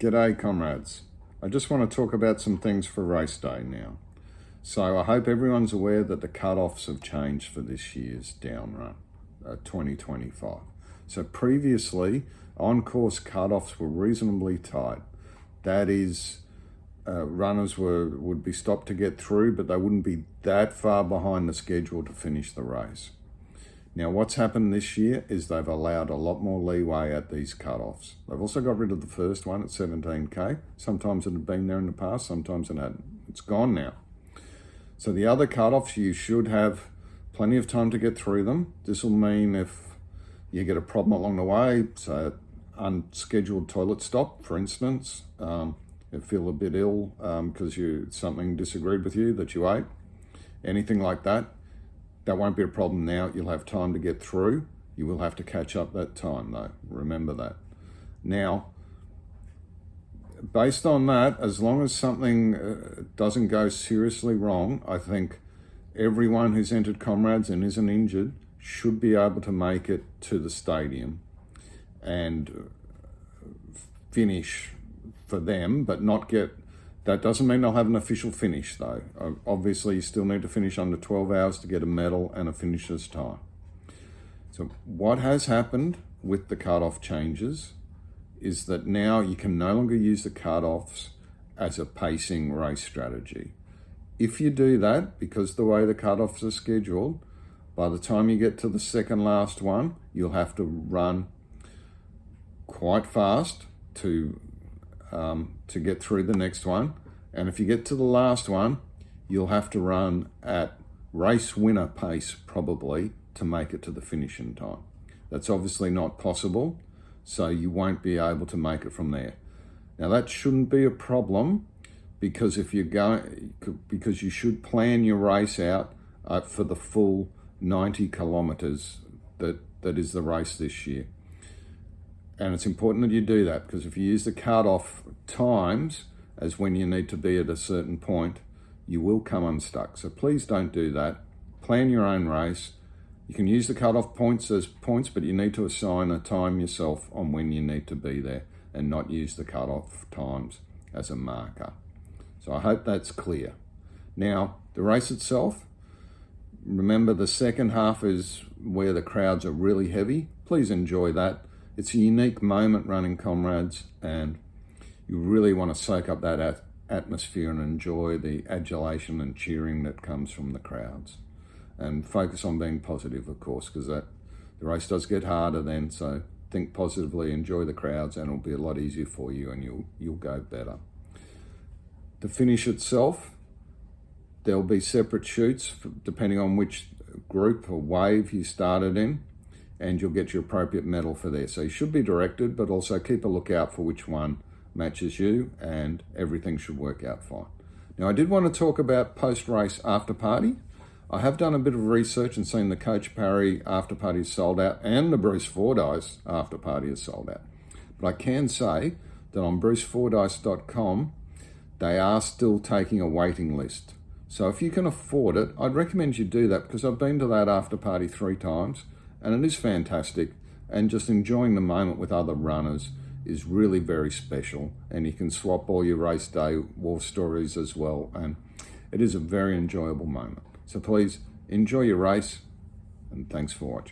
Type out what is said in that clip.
G'day comrades. I just want to talk about some things for race day now. So I hope everyone's aware that the cut-offs have changed for this year's down run, 2025. So previously, on-course cut-offs were reasonably tight. That is, runners would be stopped to get through, but they wouldn't be that far behind the schedule to finish the race. Now, what's happened this year is they've allowed a lot more leeway at these cut-offs. They've also got rid of the first one at 17K. Sometimes it had been there in the past, sometimes it hadn't. It's gone now. So the other cut-offs, you should have plenty of time to get through them. This will mean if you get a problem along the way, so unscheduled toilet stop, for instance, you feel a bit ill because something disagreed with you that you ate, anything like that, that won't be a problem now. You'll have time to get through. You will have to catch up that time though. Remember that. Now, based on that, as long as something doesn't go seriously wrong, I think everyone who's entered Comrades and isn't injured should be able to make it to the stadium and finish for them, but not get. That doesn't mean they'll have an official finish though. Obviously you still need to finish under 12 hours to get a medal and a finisher's time. So what has happened with the cut-off changes is that now you can no longer use the cut-offs as a pacing race strategy. If you do that, because the way the cut-offs are scheduled, by the time you get to the second last one, you'll have to run quite fast to get through the next one. And if you get to the last one, you'll have to run at race winner pace probably to make it to the finishing time. That's obviously not possible, so you won't be able to make it from there. Now that shouldn't be a problem because because you should plan your race out for the full 90 kilometers that is the race this year. And it's important that you do that because if you use the cut-off times as when you need to be at a certain point, you will come unstuck. So please don't do that. Plan your own race. You can use the cut-off points as points, but you need to assign a time yourself on when you need to be there and not use the cut-off times as a marker. So I hope that's clear. Now, the race itself, remember the second half is where the crowds are really heavy. Please enjoy that. It's a unique moment running Comrades, and you really want to soak up that atmosphere and enjoy the adulation and cheering that comes from the crowds. And focus on being positive, of course, because the race does get harder then, so think positively, enjoy the crowds, and it'll be a lot easier for you and you'll go better. The finish itself, there'll be separate chutes depending on which group or wave you started in, and you'll get your appropriate medal for there. So you should be directed, but also keep a lookout for which one matches you, and everything should work out fine. Now, I did want to talk about post-race after-party. I have done a bit of research and seen the Coach Parry after-party is sold out, and the Bruce Fordyce after-party is sold out. But I can say that on brucefordyce.com, they are still taking a waiting list. So if you can afford it, I'd recommend you do that because I've been to that after-party 3 times, and it is fantastic, and just enjoying the moment with other runners is really very special, and you can swap all your race day war stories as well, and it is a very enjoyable moment. So please enjoy your race, and thanks for watching.